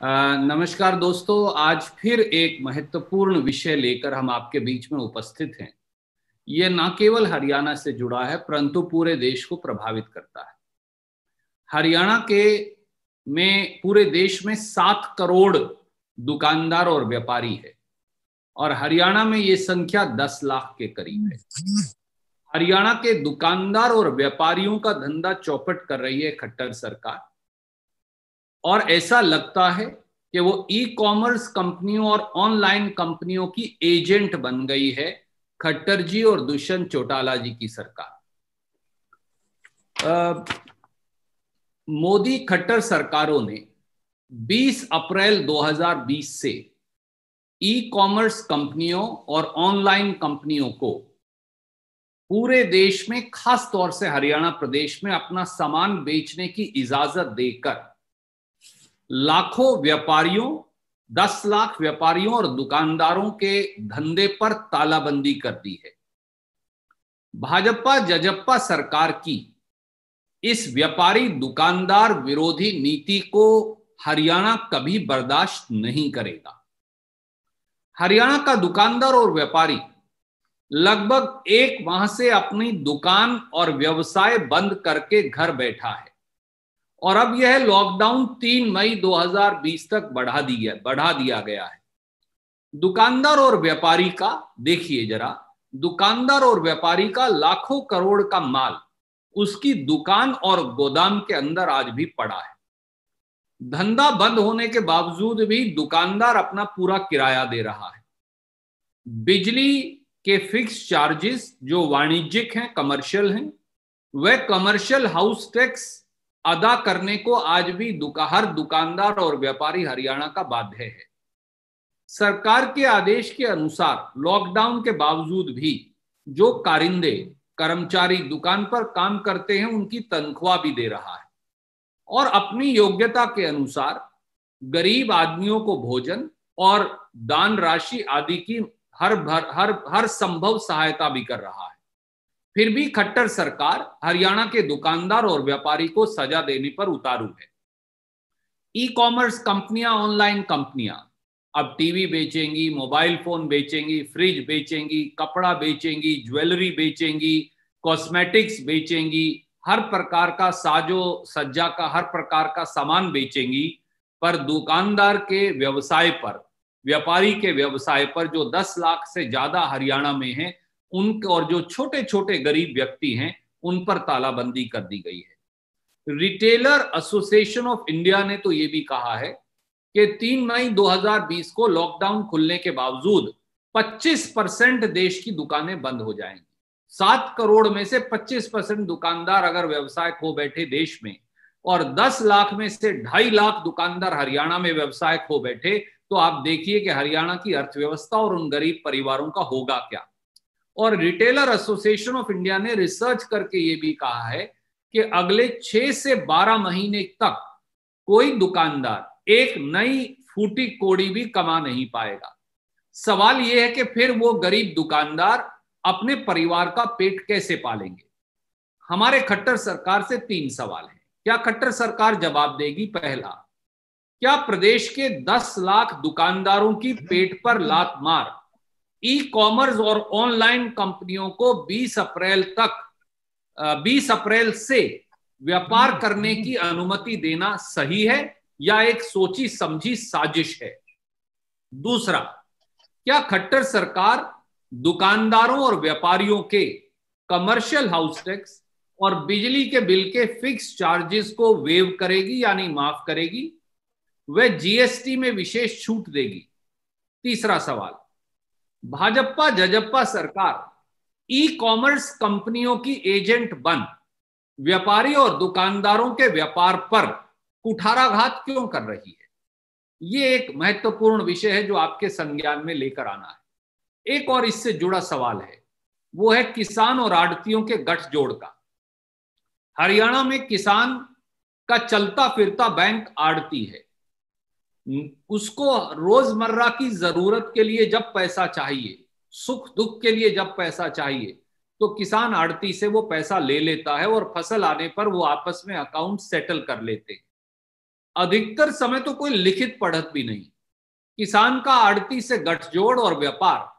नमस्कार दोस्तों, आज फिर एक महत्वपूर्ण विषय लेकर हम आपके बीच में उपस्थित हैं। ये न केवल हरियाणा से जुड़ा है परंतु पूरे देश को प्रभावित करता है। हरियाणा के में पूरे देश में 7 करोड़ दुकानदार और व्यापारी है और हरियाणा में ये संख्या 10 लाख के करीब है। हरियाणा के दुकानदार और व्यापारियों का धंधा चौपट कर रही है खट्टर सरकार और ऐसा लगता है कि वो ई कॉमर्स कंपनियों और ऑनलाइन कंपनियों की एजेंट बन गई है खट्टर जी और दुष्यंत चौटाला जी की सरकार। मोदी खट्टर सरकारों ने 20 अप्रैल 2020 से ई कॉमर्स कंपनियों और ऑनलाइन कंपनियों को पूरे देश में, खास तौर से हरियाणा प्रदेश में अपना सामान बेचने की इजाजत देकर लाखों व्यापारियों, 10 लाख व्यापारियों और दुकानदारों के धंधे पर तालाबंदी कर दी है। भाजपा जजप्पा सरकार की इस व्यापारी दुकानदार विरोधी नीति को हरियाणा कभी बर्दाश्त नहीं करेगा। हरियाणा का दुकानदार और व्यापारी लगभग 1 माह से अपनी दुकान और व्यवसाय बंद करके घर बैठा है और अब यह लॉकडाउन 3 मई 2020 तक बढ़ा दिया गया है। दुकानदार और व्यापारी का देखिए जरा, दुकानदार और व्यापारी का लाखों करोड़ का माल उसकी दुकान और गोदाम के अंदर आज भी पड़ा है। धंधा बंद होने के बावजूद भी दुकानदार अपना पूरा किराया दे रहा है। बिजली के फिक्स चार्जेस जो वाणिज्यिक हैं, कमर्शियल हैं, वह कमर्शियल हाउस टैक्स अदा करने को आज भी हर दुकानदार और व्यापारी हरियाणा का बाध्य है। सरकार के आदेश के अनुसार लॉकडाउन के बावजूद भी जो कारिंदे कर्मचारी दुकान पर काम करते हैं उनकी तनख्वाह भी दे रहा है और अपनी योग्यता के अनुसार गरीब आदमियों को भोजन और दान राशि आदि की हर संभव सहायता भी कर रहा है। फिर भी खट्टर सरकार हरियाणा के दुकानदार और व्यापारी को सजा देने पर उतारू है। ई कॉमर्स कंपनियां, ऑनलाइन कंपनियां अब टीवी बेचेंगी, मोबाइल फोन बेचेंगी, फ्रिज बेचेंगी, कपड़ा बेचेंगी, ज्वेलरी बेचेंगी, कॉस्मेटिक्स बेचेंगी, हर प्रकार का साजो सज्जा का हर प्रकार का सामान बेचेंगी। पर दुकानदार के व्यवसाय पर, व्यापारी के व्यवसाय पर जो 10 लाख से ज्यादा हरियाणा में है उन और जो छोटे छोटे गरीब व्यक्ति हैं उन पर तालाबंदी कर दी गई है। रिटेलर एसोसिएशन ऑफ इंडिया ने तो ये भी कहा है कि 3 मई 2020 को लॉकडाउन खुलने के बावजूद 25% देश की दुकानें बंद हो जाएंगी। 7 करोड़ में से 25% दुकानदार अगर व्यवसाय खो बैठे देश में और 10 लाख में से 2.5 लाख दुकानदार हरियाणा में व्यवसाय खो बैठे, तो आप देखिए कि हरियाणा की अर्थव्यवस्था और उन गरीब परिवारों का होगा क्या। और रिटेलर एसोसिएशन ऑफ इंडिया ने रिसर्च करके ये भी कहा है कि अगले 6 से 12 महीने तक कोई दुकानदार एक नई फूटी कोड़ी भी कमा नहीं पाएगा। सवाल यह है कि फिर वो गरीब दुकानदार अपने परिवार का पेट कैसे पालेंगे। हमारे खट्टर सरकार से 3 सवाल हैं। क्या खट्टर सरकार जवाब देगी? पहला, क्या प्रदेश के 10 लाख दुकानदारों की पेट पर लात मार ई कॉमर्स और ऑनलाइन कंपनियों को 20 अप्रैल से व्यापार करने की अनुमति देना सही है या एक सोची समझी साजिश है? दूसरा, क्या खट्टर सरकार दुकानदारों और व्यापारियों के कमर्शियल हाउस टैक्स और बिजली के बिल के फिक्स चार्जेस को वेव करेगी यानी माफ करेगी? वह जीएसटी में विशेष छूट देगी? तीसरा सवाल, भाजपा जजप्पा सरकार ई कॉमर्स कंपनियों की एजेंट बन व्यापारी और दुकानदारों के व्यापार पर कुठाराघात क्यों कर रही है? ये एक महत्वपूर्ण विषय है जो आपके संज्ञान में लेकर आना है। एक और इससे जुड़ा सवाल है, वो है किसान और आड़तियों के गठजोड़ का। हरियाणा में किसान का चलता फिरता बैंक आड़ती है। उसको रोजमर्रा की जरूरत के लिए जब पैसा चाहिए, सुख दुख के लिए जब पैसा चाहिए, तो किसान आड़ती से वो पैसा ले लेता है और फसल आने पर वो आपस में अकाउंट सेटल कर लेते हैं। अधिकतर समय तो कोई लिखित पढ़त भी नहीं। किसान का आड़ती से गठजोड़ और व्यापार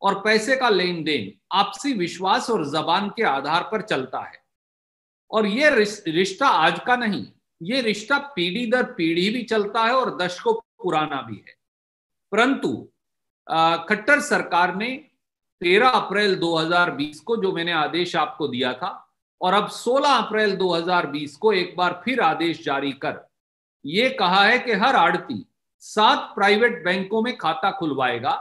और पैसे का लेन देन आपसी विश्वास और जबान के आधार पर चलता है। और ये रिश्ता आज का नहीं, ये रिश्ता पीढ़ी दर पीढ़ी भी चलता है और दशकों पुराना भी है। परंतु खट्टर सरकार ने 13 अप्रैल 2020 को जो मैंने आदेश आपको दिया था, और अब 16 अप्रैल 2020 को एक बार फिर आदेश जारी कर ये कहा है कि हर आड़ती 7 प्राइवेट बैंकों में खाता खुलवाएगा,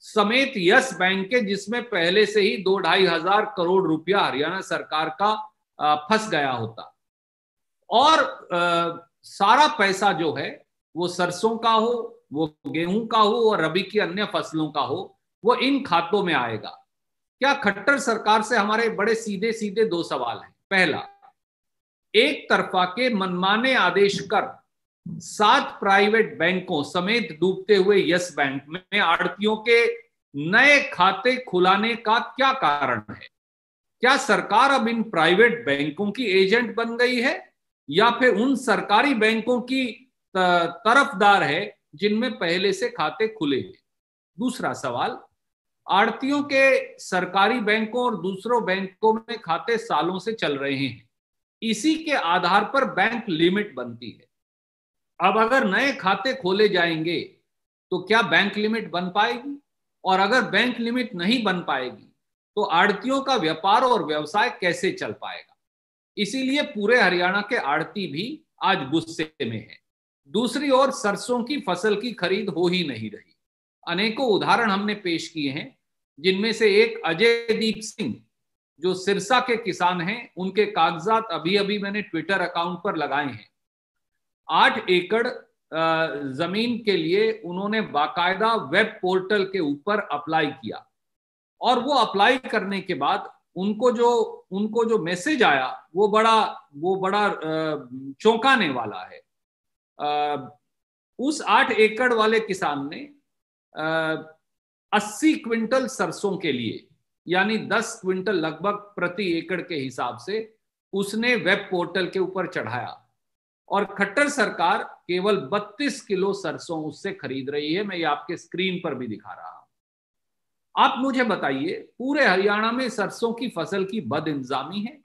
समेत यस बैंक के, जिसमें पहले से ही 2-2.5 हजार करोड़ रुपया हरियाणा सरकार का फंस गया होता। और सारा पैसा जो है वो सरसों का हो, वो गेहूं का हो और रबी की अन्य फसलों का हो, वो इन खातों में आएगा। क्या खट्टर सरकार से हमारे बड़े सीधे सीधे 2 सवाल हैं। पहला, एक तरफा के मनमाने आदेश कर 7 प्राइवेट बैंकों समेत डूबते हुए यस बैंक में आड़तियों के नए खाते खुलाने का क्या कारण है? क्या सरकार अब इन प्राइवेट बैंकों की एजेंट बन गई है या फिर उन सरकारी बैंकों की तरफदार है जिनमें पहले से खाते खुले हैं? दूसरा सवाल, आड़तियों के सरकारी बैंकों और दूसरों बैंकों में खाते सालों से चल रहे हैं, इसी के आधार पर बैंक लिमिट बनती है। अब अगर नए खाते खोले जाएंगे तो क्या बैंक लिमिट बन पाएगी? और अगर बैंक लिमिट नहीं बन पाएगी तो आड़तियों का व्यापार और व्यवसाय कैसे चल पाएगा? इसीलिए पूरे हरियाणा के आड़ती भी आज गुस्से में है। दूसरी ओर सरसों की फसल की खरीद हो ही नहीं रही। अनेकों उदाहरण हमने पेश किए हैं, जिनमें से एक अजयदीप सिंह जो सिरसा के किसान हैं, उनके कागजात अभी अभी मैंने ट्विटर अकाउंट पर लगाए हैं। 8 एकड़ जमीन के लिए उन्होंने बाकायदा वेब पोर्टल के ऊपर अप्लाई किया, और वो अप्लाई करने के बाद उनको जो मैसेज आया वो बड़ा चौंकाने वाला है। उस 8 एकड़ वाले किसान ने 80 क्विंटल सरसों के लिए, यानी 10 क्विंटल लगभग प्रति एकड़ के हिसाब से उसने वेब पोर्टल के ऊपर चढ़ाया, और खट्टर सरकार केवल 32 किलो सरसों उससे खरीद रही है। मैं ये आपके स्क्रीन पर भी दिखा रहा हूं। आप मुझे बताइए, पूरे हरियाणा में सरसों की फसल की बदइंतजामी है।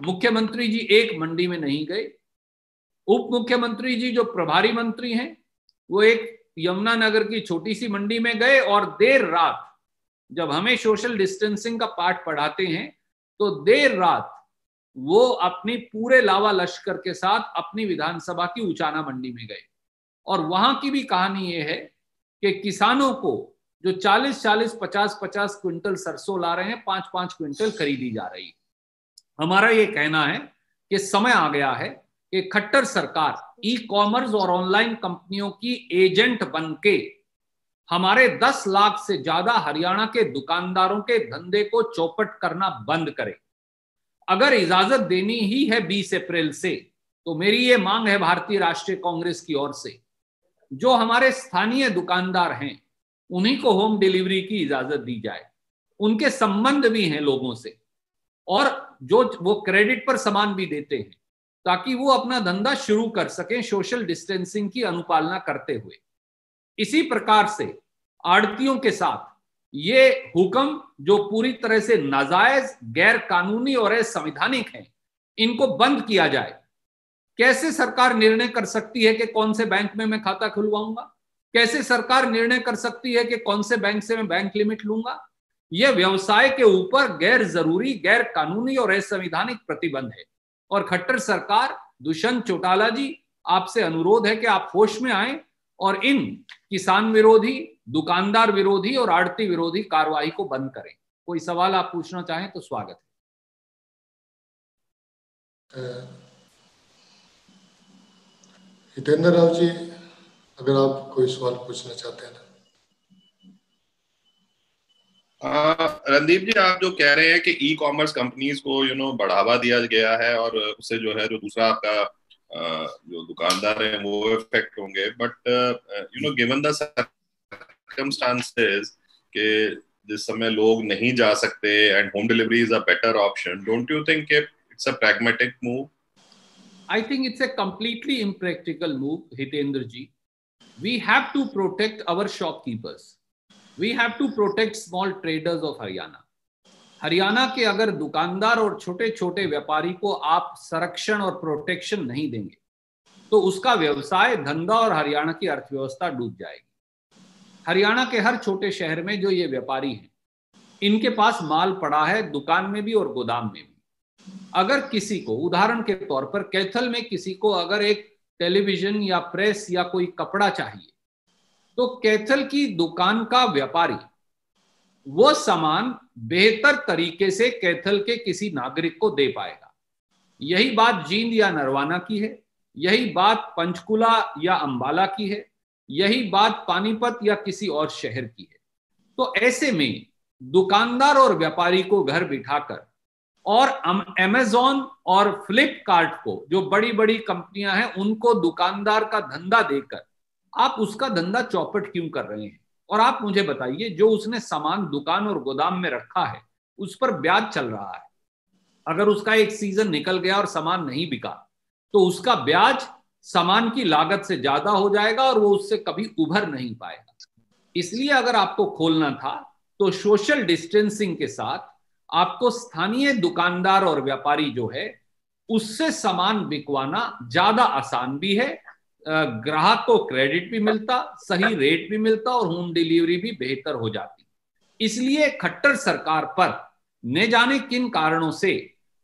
मुख्यमंत्री जी एक मंडी में नहीं गए, उप मुख्यमंत्री जी जो प्रभारी मंत्री हैं वो एक यमुनानगर की छोटी सी मंडी में गए, और देर रात, जब हमें सोशल डिस्टेंसिंग का पाठ पढ़ाते हैं तो देर रात वो अपनी पूरे लावा लश्कर के साथ अपनी विधानसभा की उचाना मंडी में गए। और वहां की भी कहानी ये है कि किसानों को जो 40-40, 50-50 क्विंटल सरसों ला रहे हैं, 5-5 क्विंटल खरीदी जा रही है। हमारा ये कहना है कि समय आ गया है कि खट्टर सरकार ई कॉमर्स और ऑनलाइन कंपनियों की एजेंट बनके हमारे 10 लाख से ज्यादा हरियाणा के दुकानदारों के धंधे को चौपट करना बंद करे। अगर इजाजत देनी ही है 20 अप्रैल से, तो मेरी ये मांग है भारतीय राष्ट्रीय कांग्रेस की ओर से, जो हमारे स्थानीय दुकानदार हैं उन्हीं को होम डिलीवरी की इजाजत दी जाए। उनके संबंध भी हैं लोगों से, और जो वो क्रेडिट पर सामान भी देते हैं, ताकि वो अपना धंधा शुरू कर सकें सोशल डिस्टेंसिंग की अनुपालना करते हुए। इसी प्रकार से आड़तियों के साथ ये हुक्म जो पूरी तरह से नाजायज, गैर कानूनी और असंवैधानिक हैं, इनको बंद किया जाए। कैसे सरकार निर्णय कर सकती है कि कौन से बैंक में मैं खाता खुलवाऊंगा? कैसे सरकार निर्णय कर सकती है कि कौन से बैंक से मैं बैंक लिमिट लूंगा? यह व्यवसाय के ऊपर गैर जरूरी, गैर कानूनी और असंवैधानिक प्रतिबंध है। और खट्टर सरकार, दुष्यंत चौटाला जी, आपसे अनुरोध है कि आप होश में आए और इन किसान विरोधी, दुकानदार विरोधी और आड़ती विरोधी कार्रवाई को बंद करें। कोई सवाल आप पूछना चाहें तो स्वागत है। हितेंद्र राव जी, अगर आप कोई सवाल पूछना चाहते हैं। रणदीप जी, आप जो कह रहे हैं कि ई कॉमर्स कंपनीज को बढ़ावा दिया गया है और उससे जो है जो दूसरा आपका जो दुकानदार है वो इफेक्ट होंगे, बट गिवन द सर्कमस्टांसेस कि जिस समय लोग नहीं जा सकते and home delivery is a better option, don't you think it's a pragmatic move? I think it's a completely impractical move, Hitendra ji. We have to protect our shopkeepers. We have to protect small traders of Haryana. Haryana के अगर दुकानदार और छोटे छोटे व्यापारी को आप संरक्षण और प्रोटेक्शन नहीं देंगे तो उसका व्यवसाय, धंधा और हरियाणा की अर्थव्यवस्था डूब जाएगी। हरियाणा के हर छोटे शहर में जो ये व्यापारी हैं, इनके पास माल पड़ा है, दुकान में भी और गोदाम में भी। अगर किसी को, उदाहरण के तौर पर कैथल में किसी को अगर एक टेलीविजन या प्रेस या कोई कपड़ा चाहिए तो कैथल की दुकान का व्यापारी वो सामान बेहतर तरीके से कैथल के किसी नागरिक को दे पाएगा। यही बात जींद या नरवाना की है, यही बात पंचकुला या अंबाला की है, यही बात पानीपत या किसी और शहर की है। तो ऐसे में दुकानदार और व्यापारी को घर बिठाकर और अमेज़न और फ्लिपकार्ट को, जो बड़ी बड़ी कंपनियां हैं, उनको दुकानदार का धंधा देकर आप उसका धंधा चौपट क्यों कर रहे हैं? और आप मुझे बताइए, जो उसने सामान दुकान और गोदाम में रखा है उस पर ब्याज चल रहा है, अगर उसका एक सीजन निकल गया और सामान नहीं बिका तो उसका ब्याज सामान की लागत से ज्यादा हो जाएगा और वो उससे कभी उभर नहीं पाएगा। इसलिए अगर आपको खोलना था तो सोशल डिस्टेंसिंग के साथ आपको स्थानीय दुकानदार और व्यापारी जो है उससे सामान बिकवाना ज्यादा आसान भी है, ग्राहक को क्रेडिट भी मिलता, सही रेट भी मिलता और होम डिलीवरी भी बेहतर हो जाती। इसलिए खट्टर सरकार पर न जाने किन कारणों से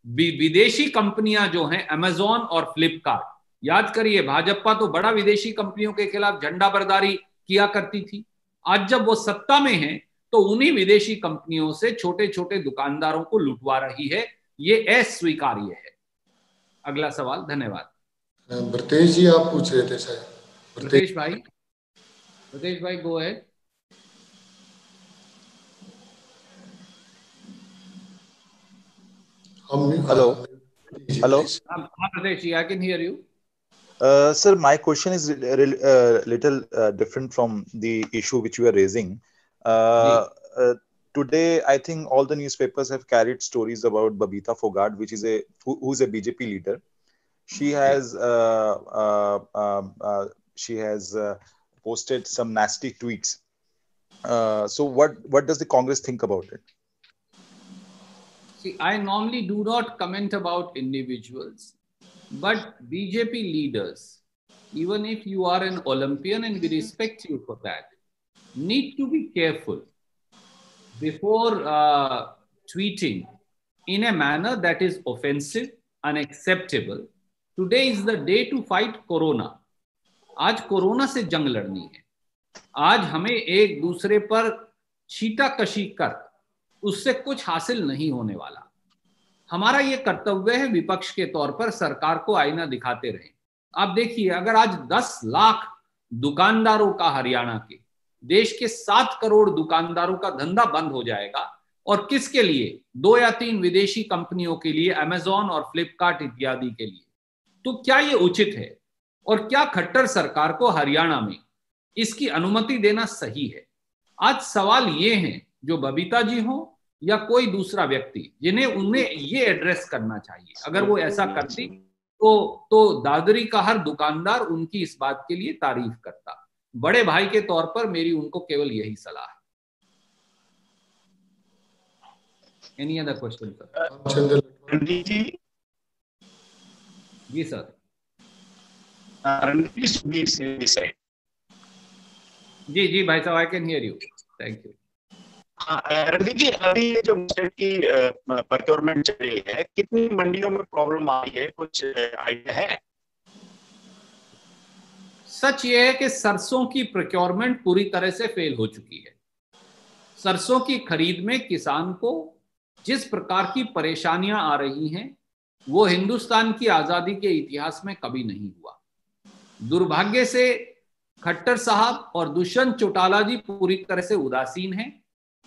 विदेशी कंपनियां जो हैं, अमेज़न और फ्लिपकार्ट, याद करिए भाजपा तो बड़ा विदेशी कंपनियों के खिलाफ झंडा बरदारी किया करती थी। आज जब वो सत्ता में है तो उन्हीं विदेशी कंपनियों से छोटे छोटे दुकानदारों को लुटवा रही है। ये अस्वीकार्य है। अगला सवाल। धन्यवाद। ब्रतेश जी आप पूछ रहे थे शायद। ब्रतेश भाई go ahead. Hello. Britesh, I can hear you. Sir, my question is little different from the issue which you are raising. Today, I think all the newspapers have carried stories about Babita Fogart, which is who's a BJP leader. She has posted some nasty tweets. So what does the Congress think about it? See, I normally do not comment about individuals, but BJP leaders, even if you are an Olympian and we respect you for that, need to be careful before tweeting in a manner that is offensive, unacceptable. Today is the day to fight Corona. आज corona से जंग लड़नी है। आज हमें एक दूसरे पर छीटाकशी कर उससे कुछ हासिल नहीं होने वाला। हमारा ये कर्तव्य है विपक्ष के तौर पर सरकार को आईना दिखाते रहें। आप देखिए, अगर आज 10 लाख दुकानदारों का, हरियाणा के, देश के 7 करोड़ दुकानदारों का धंधा बंद हो जाएगा, और किसके लिए? 2 या 3 विदेशी कंपनियों के लिए, अमेज़न और फ्लिपकार्ट इत्यादि के लिए। तो क्या ये उचित है? और क्या खट्टर सरकार को हरियाणा में इसकी अनुमति देना सही है? आज सवाल ये है, जो बबीता जी हो या कोई दूसरा व्यक्ति, जिन्हें उन्हें ये एड्रेस करना चाहिए। अगर वो ऐसा करती तो दादरी का हर दुकानदार उनकी इस बात के लिए तारीफ करता। बड़े भाई के तौर पर मेरी उनको केवल यही सलाह है। Any other question sir? जी सर। जी भाई साहब, I can hear you. Thank you. Randeep ji, अभी ये जो मस्टर्ड की प्रोक्योरमेंट चल रही है, कितनी मंडियों में प्रॉब्लम आ रही है, कुछ आइडिया है? सच ये है कि सरसों की प्रोक्योरमेंट पूरी तरह से फेल हो चुकी है। सरसों की खरीद में किसान को जिस प्रकार की परेशानियां आ रही हैं, वो हिंदुस्तान की आजादी के इतिहास में कभी नहीं हुआ। दुर्भाग्य से खट्टर साहब और दुष्यंत चौटाला जी पूरी तरह से उदासीन हैं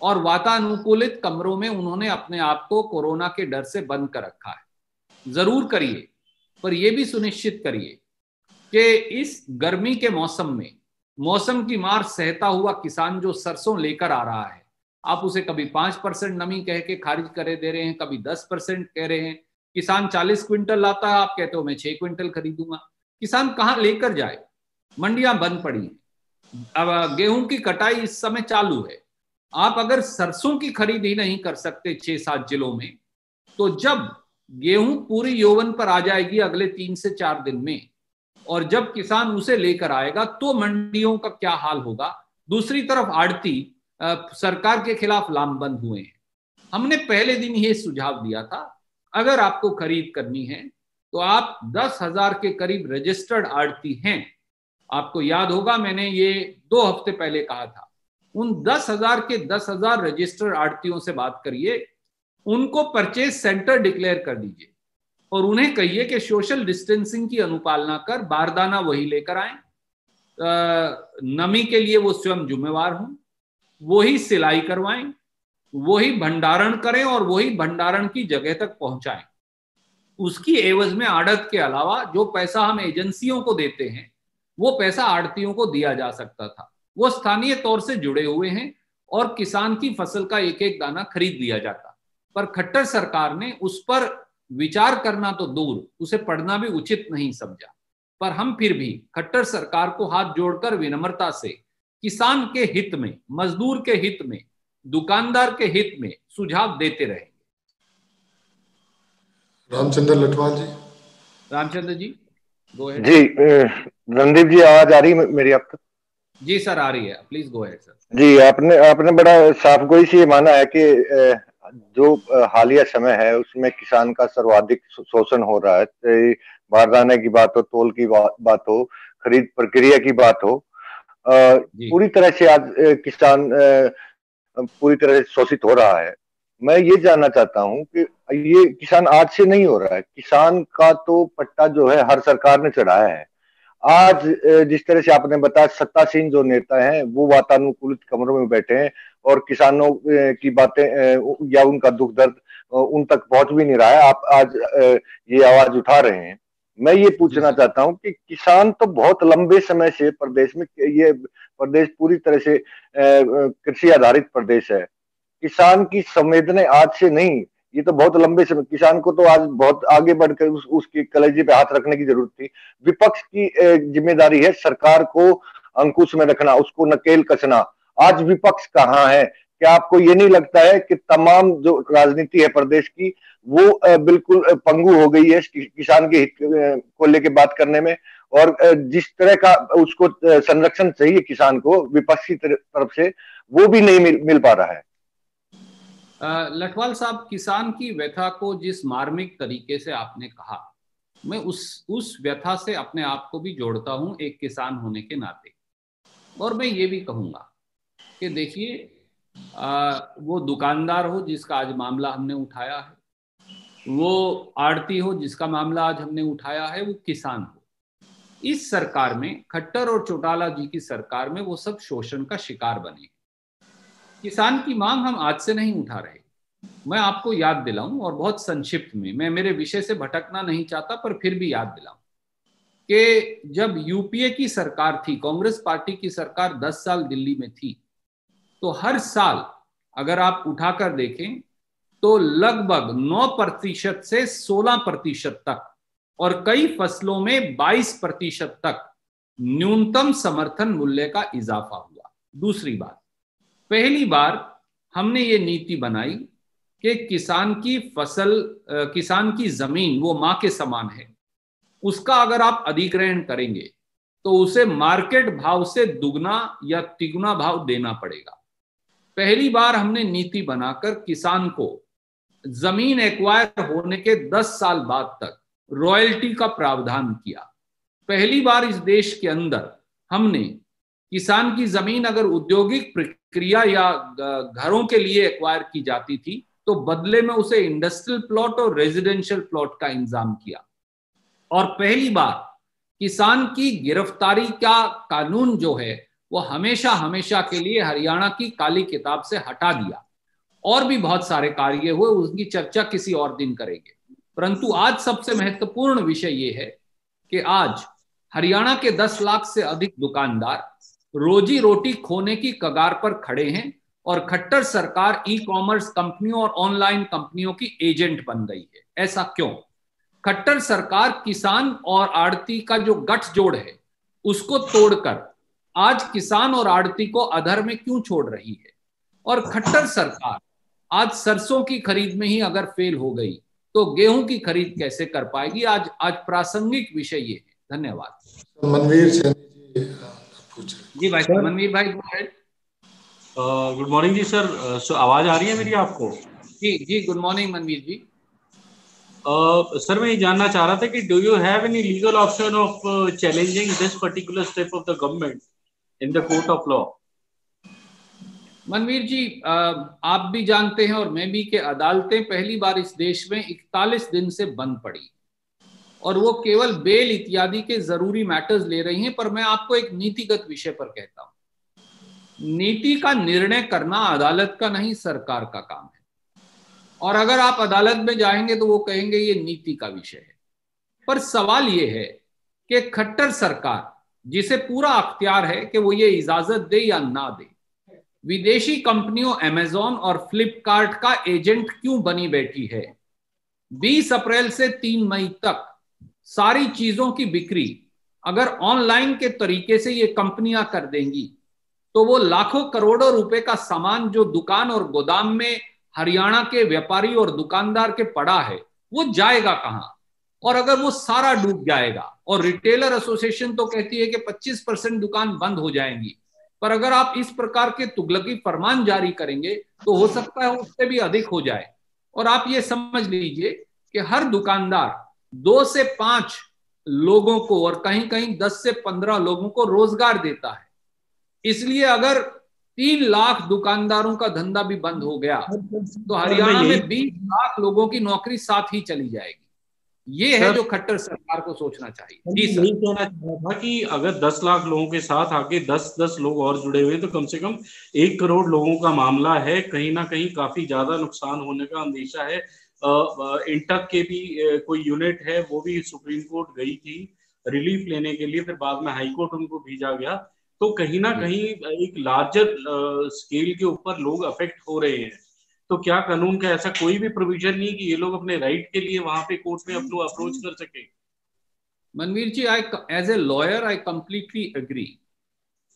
और वातानुकूलित कमरों में उन्होंने अपने आप को कोरोना के डर से बंद कर रखा है। जरूर करिए, पर यह भी सुनिश्चित करिए कि इस गर्मी के मौसम में मौसम की मार सहता हुआ किसान जो सरसों लेकर आ रहा है, आप उसे कभी 5% नमी कह के खारिज करे दे रहे हैं, कभी 10% कह रहे हैं, किसान 40 क्विंटल लाता है, आप कहते हो मैं 6 क्विंटल खरीदूंगा। किसान कहाँ लेकर जाए? मंडियां बंद पड़ी हैं। अब गेहूं की कटाई इस समय चालू है। आप अगर सरसों की खरीद ही नहीं कर सकते 6-7 जिलों में, तो जब गेहूं पूरी यौवन पर आ जाएगी अगले 3 से 4 दिन में, और जब किसान उसे लेकर आएगा तो मंडियों का क्या हाल होगा। दूसरी तरफ आड़ती सरकार के खिलाफ लामबंद हुए हैं। हमने पहले दिन ये सुझाव दिया था, अगर आपको खरीद करनी है तो आप 10,000 के करीब रजिस्टर्ड आड़ती हैं। आपको याद होगा मैंने ये 2 हफ्ते पहले कहा था, उन 10,000 के 10,000 रजिस्टर्ड आड़तियों से बात करिए, उनको परचेज सेंटर डिक्लेयर कर दीजिए और उन्हें कहिए कि सोशल डिस्टेंसिंग की अनुपालना कर बारदाना वही लेकर आए, नमी के लिए वो स्वयं जिम्मेवार हों, वही सिलाई करवाएं, वही भंडारण करें और वही भंडारण की जगह तक पहुंचाएं। उसकी एवज में आड़त के अलावा जो पैसा हम एजेंसियों को देते हैं वो पैसा आड़तियों को दिया जा सकता था। वो स्थानीय तौर से जुड़े हुए हैं और किसान की फसल का एक एक दाना खरीद लिया जाता। पर खट्टर सरकार ने उस पर विचार करना तो दूर, उसे पढ़ना भी उचित नहीं समझा। पर हम फिर भी खट्टर सरकार को हाथ जोड़कर विनम्रता से किसान के हित में, मजदूर के हित में, दुकानदार के हित में सुझाव देते रहेंगे। रामचंद्र लटवाल जी। Ramchandra ji go ahead. जी रणदीप जी, आवाज आ रही है मेरी आप तक? जी सर आ रही है, प्लीज गो अहेड सर। जी, आपने बड़ा साफ गोई से माना है कि जो हालिया समय है उसमें किसान का सर्वाधिक शोषण हो रहा है। बारदाने की बात हो, तोल की बात हो, खरीद प्रक्रिया की बात हो, पूरी तरह से आज किसान पूरी तरह से शोषित हो रहा है। मैं ये जानना चाहता हूं कि ये किसान आज से नहीं हो रहा है। किसान का तो पट्टा जो है हर सरकार ने चढ़ाया है। आज जिस तरह से आपने बताया, सत्तासीन जो नेता हैं वो वातानुकूलित कमरों में बैठे हैं और किसानों की बातें या उनका दुख दर्द उन तक पहुंच भी नहीं रहा है। आप आज ये आवाज उठा रहे हैं। मैं ये पूछना चाहता हूं कि किसान तो बहुत लंबे समय से प्रदेश में, ये प्रदेश पूरी तरह से कृषि आधारित प्रदेश है। किसान की संवेदनाएं आज से नहीं, ये तो बहुत लंबे समय, किसान को तो आज बहुत आगे बढ़कर उसकी कलेजे पे हाथ रखने की जरूरत थी। विपक्ष की जिम्मेदारी है सरकार को अंकुश में रखना, उसको नकेल कसना। आज विपक्ष कहाँ है? क्या आपको ये नहीं लगता है कि तमाम जो राजनीति है प्रदेश की वो बिल्कुल पंगु हो गई है किसान के हित को लेके बात करने में, और जिस तरह का उसको संरक्षण चाहिए किसान को विपक्ष की तरफ से, वो भी नहीं मिल पा रहा है। लटवाल साहब, किसान की व्यथा को जिस मार्मिक तरीके से आपने कहा, मैं उस व्यथा से अपने आप को भी जोड़ता हूं एक किसान होने के नाते। और मैं ये भी कहूंगा कि देखिए, वो दुकानदार हो जिसका आज मामला हमने उठाया है, वो आड़ती हो जिसका मामला आज हमने उठाया है, वो किसान हो, इस सरकार में, खट्टर और चौटाला जी की सरकार में, वो सब शोषण का शिकार बने। किसान की मांग हम आज से नहीं उठा रहे। मैं आपको याद दिलाऊं, और बहुत संक्षिप्त में, मैं मेरे विषय से भटकना नहीं चाहता पर फिर भी याद दिलाऊं कि जब यूपीए की सरकार थी, कांग्रेस पार्टी की सरकार 10 साल दिल्ली में थी, तो हर साल अगर आप उठाकर देखें तो लगभग 9% से 16% तक, और कई फसलों में 22% तक न्यूनतम समर्थन मूल्य का इजाफा हुआ। दूसरी बात, पहली बार हमने ये नीति बनाई कि किसान की फसल, किसान की जमीन वो मां के समान है, उसका अगर आप अधिग्रहण करेंगे तो उसे मार्केट भाव से दुगना या तिगुना भाव देना पड़ेगा। पहली बार हमने नीति बनाकर किसान को जमीन एक्वायर होने के 10 साल बाद तक रॉयल्टी का प्रावधान किया। पहली बार इस देश के अंदर हमने किसान की जमीन अगर औद्योगिक प्रक्रिया या घरों के लिए एक्वायर की जाती थी तो बदले में उसे इंडस्ट्रियल प्लॉट और रेजिडेंशियल प्लॉट का इंतजाम किया। और पहली बार किसान की गिरफ्तारी का कानून जो है वो हमेशा हमेशा के लिए हरियाणा की काली किताब से हटा दिया। और भी बहुत सारे कार्य हुए, उनकी चर्चा किसी और दिन करेंगे। परंतु आज सबसे महत्वपूर्ण विषय ये है कि आज हरियाणा के 10 लाख से अधिक दुकानदार रोजी रोटी खोने की कगार पर खड़े हैं और खट्टर सरकार ई कॉमर्स कंपनियों और ऑनलाइन कंपनियों की एजेंट बन गई है। ऐसा क्यों? खट्टर सरकार किसान और आड़ती का जो गठजोड़ है उसको तोड़कर आज किसान और आड़ती को अधर में क्यों छोड़ रही है? और खट्टर सरकार आज सरसों की खरीद में ही अगर फेल हो गई तो गेहूं की खरीद कैसे कर पाएगी? आज आज प्रासंगिक विषय ये है। धन्यवाद। मनवीर सैनी जी पूछ रहे। जी भाई, मनवीर भाई गो अहेड। गुड मॉर्निंग जी सर। सो आवाज आ रही है मेरी आपको? जी जी, good morning Manveer ji. Sir मैं ये जानना चाह रहा था कि do you have any legal option of challenging this particular step of the government in the court of law? Manveer ji, आप भी जानते हैं और मैं भी कि अदालतें पहली बार इस देश में 41 दिन से बंद पड़ी और वो केवल बेल इत्यादि के जरूरी मैटर्स ले रही हैं। पर मैं आपको एक नीतिगत विषय पर कहता हूं, नीति का निर्णय करना अदालत का नहीं, सरकार का काम है। और अगर आप अदालत में जाएंगे तो वो कहेंगे ये नीति का विषय है। पर सवाल ये है कि खट्टर सरकार, जिसे पूरा अख्तियार है कि वो ये इजाजत दे या ना दे, विदेशी कंपनियों अमेजॉन और फ्लिपकार्ट का एजेंट क्यों बनी बैठी है? 20 अप्रैल से 3 मई तक सारी चीजों की बिक्री अगर ऑनलाइन के तरीके से ये कंपनियां कर देंगी तो वो लाखों करोड़ों रुपए का सामान जो दुकान और गोदाम में हरियाणा के व्यापारी और दुकानदार के पड़ा है वो जाएगा कहां? और अगर वो सारा डूब जाएगा, और रिटेलर एसोसिएशन तो कहती है कि 25% दुकान बंद हो जाएंगी, पर अगर आप इस प्रकार के तुगलकी फरमान जारी करेंगे तो हो सकता है उससे भी अधिक हो जाए। और आप ये समझ लीजिए कि हर दुकानदार 2 से 5 लोगों को और कहीं कहीं 10 से 15 लोगों को रोजगार देता है। इसलिए अगर 3 लाख दुकानदारों का धंधा भी बंद हो गया तो हरियाणा में 20 लाख लोगों की नौकरी साथ ही चली जाएगी। ये है जो खट्टर सरकार को सोचना चाहिए। जी सर, यही कहना चाह रहा था कि अगर 10 लाख लोगों के साथ आगे 10-10 लोग और जुड़े हुए तो कम से कम 1 करोड़ लोगों का मामला है। कहीं ना कहीं काफी ज्यादा नुकसान होने का अंदेशा है। इंटक के भी कोई यूनिट है, वो भी सुप्रीम कोर्ट गई थी रिलीफ लेने के लिए, फिर बाद में हाई कोर्ट उनको भेजा गया। तो कहीं ना कहीं एक लार्जर स्केल के ऊपर लोग अफेक्ट हो रहे हैं। तो क्या कानून का ऐसा कोई भी प्रोविजन नहीं कि ये लोग अपने राइट के लिए वहां पे कोर्ट में अपना अप्रोच कर सके? मनवीर जी, as a lawyer, I completely agree.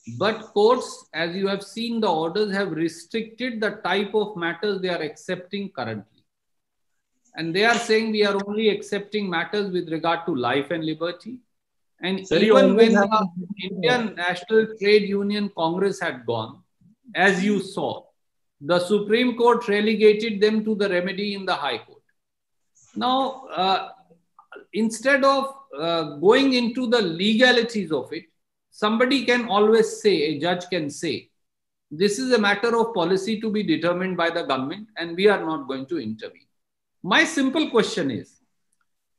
But courts, as you have seen, the orders have restricted the type of matters they are accepting currently. And they are saying we are only accepting matters with regard to life and liberty. And Sir, even when the Indian National Trade Union Congress had gone, as you saw, the Supreme Court relegated them to the remedy in the High Court. Now, instead of going into the legalities of it, somebody can always say, a judge can say, this is a matter of policy to be determined by the government and we are not going to intervene. My simple question is,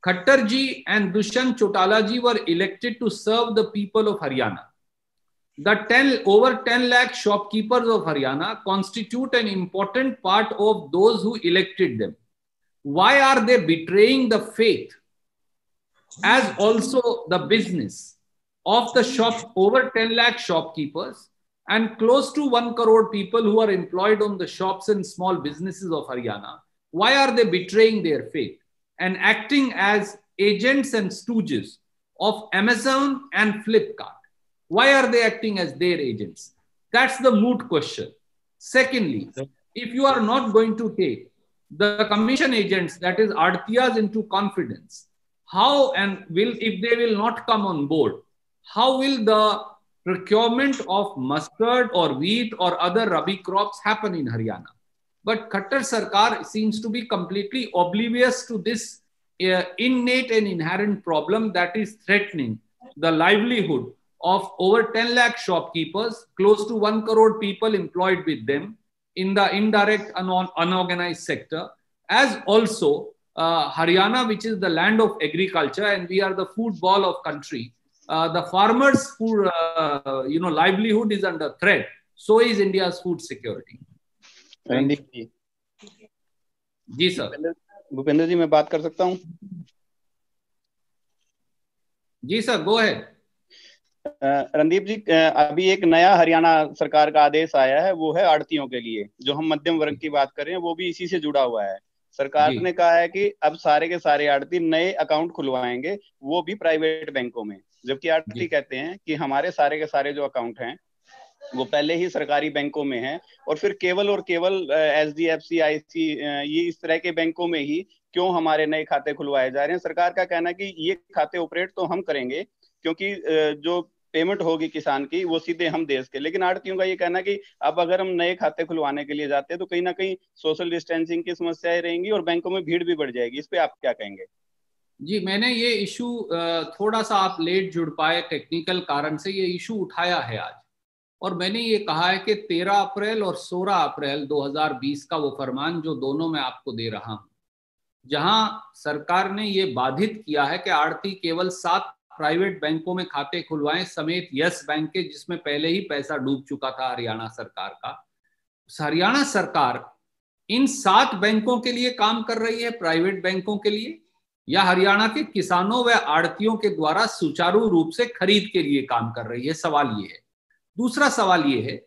Khattar ji and Dushyant Chautala ji were elected to serve the people of Haryana. The over 10 lakh shopkeepers of Haryana constitute an important part of those who elected them. Why are they betraying the faith as also the business of the over 10 lakh shopkeepers and close to 1 crore people who are employed on the shops and small businesses of Haryana? Why are they betraying their faith and acting as agents and stooges of Amazon and Flipkart? Why are they acting as their agents? That's the moot question. Secondly, if you are not going to take the commission agents, that is Aadhiyas, into confidence, how and if they will not come on board, how will the procurement of mustard or wheat or other rabi crops happen in Haryana? But Khattar Sarkar seems to be completely oblivious to this innate and inherent problem that is threatening the livelihood of over 10 lakh shopkeepers, close to 1 crore people employed with them in the indirect and unorganized sector, as also Haryana, which is the land of agriculture, and we are the food ball of country. The farmers' food, livelihood is under threat. So is India's food security. Randeep ji. जी sir. Bhupendra ji, मैं बात कर सकता हूँ? जी sir, go ahead. Randeep ji, अभी एक नया हरियाणा सरकार का आदेश आया है, वो है आड़तियों के लिए। जो हम मध्यम वर्ग की बात कर रहे हैं वो भी इसी से जुड़ा हुआ है। सरकार जी। ने कहा है कि अब सारे के सारे आड़ती नए अकाउंट खुलवाएंगे, वो भी प्राइवेट बैंकों में। जबकि आड़ती जी। कहते हैं कि हमारे सारे के सारे जो अकाउंट हैं वो पहले ही सरकारी बैंकों में है, और फिर केवल और केवल HDFC, IC ये इस तरह के बैंकों में ही क्यों हमारे नए खाते खुलवाए जा रहे हैं। सरकार का कहना है कि ये खाते ऑपरेट तो हम करेंगे, क्योंकि जो पेमेंट होगी किसान की वो सीधे हम देश के। लेकिन आड़तियों का ये कहना है कि अब अगर हम नए खाते खुलवाने के लिए जाते हैं तो कहीं ना कहीं सोशल डिस्टेंसिंग की समस्याएं रहेंगी और बैंकों में भीड़ भी बढ़ जाएगी। इस पे आप क्या कहेंगे? जी, मैंने ये इशू थोड़ा सा आप लेट जुड़ पाए, टेक्निकल कारण से ये इशू उठाया है आज, और मैंने ये कहा है कि 13 अप्रैल और 16 अप्रैल 2020 का वो फरमान जो दोनों मैं आपको दे रहा हूं, जहां सरकार ने ये बाधित किया है कि आड़ती केवल 7 प्राइवेट बैंकों में खाते खुलवाएं समेत यस बैंक के, जिसमें पहले ही पैसा डूब चुका था हरियाणा सरकार का। हरियाणा सरकार इन 7 बैंकों के लिए काम कर रही है, प्राइवेट बैंकों के लिए, या हरियाणा के किसानों व आड़तियों के द्वारा सुचारू रूप से खरीद के लिए काम कर रही है? सवाल ये है। दूसरा सवाल ये है,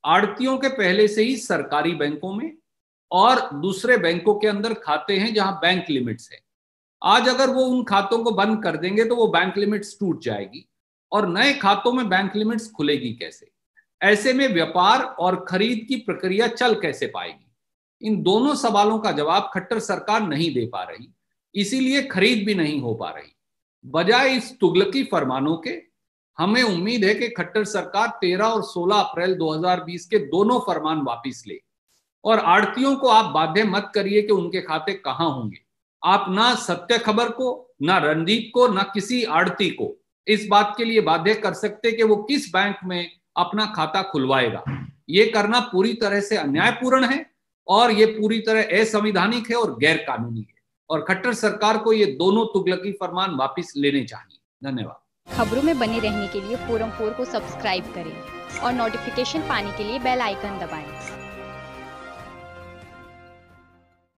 आड़तियों के पहले से ही सरकारी बैंकों में और दूसरे बैंकों के अंदर खाते हैं जहां बैंक लिमिट्स है। आज अगर वो उन खातों को बंद कर देंगे तो वो बैंक लिमिट्स टूट जाएगी और नए खातों में बैंक लिमिट्स खुलेगी कैसे? ऐसे में व्यापार और खरीद की प्रक्रिया चल कैसे पाएगी? इन दोनों सवालों का जवाब खट्टर सरकार नहीं दे पा रही, इसीलिए खरीद भी नहीं हो पा रही। बजाय इस तुगलकी फरमानों के, हमें उम्मीद है कि खट्टर सरकार 13 और 16 अप्रैल 2020 के दोनों फरमान वापस ले, और आड़तियों को आप बाध्य मत करिए कि उनके खाते कहां होंगे। आप ना सत्य खबर को, ना रणदीप को, ना किसी आड़ती को इस बात के लिए बाध्य कर सकते कि वो किस बैंक में अपना खाता खुलवाएगा। ये करना पूरी तरह से अन्यायपूर्ण है और ये पूरी तरह असंवैधानिक है और गैर कानूनी है, और खट्टर सरकार को ये दोनों तुगलकी फरमान वापस लेने चाहिए। धन्यवाद। खबरों में बने रहने के लिए फोरम 4 को सब्सक्राइब करें और नोटिफिकेशन पाने के लिए बेल आइकन दबाएं।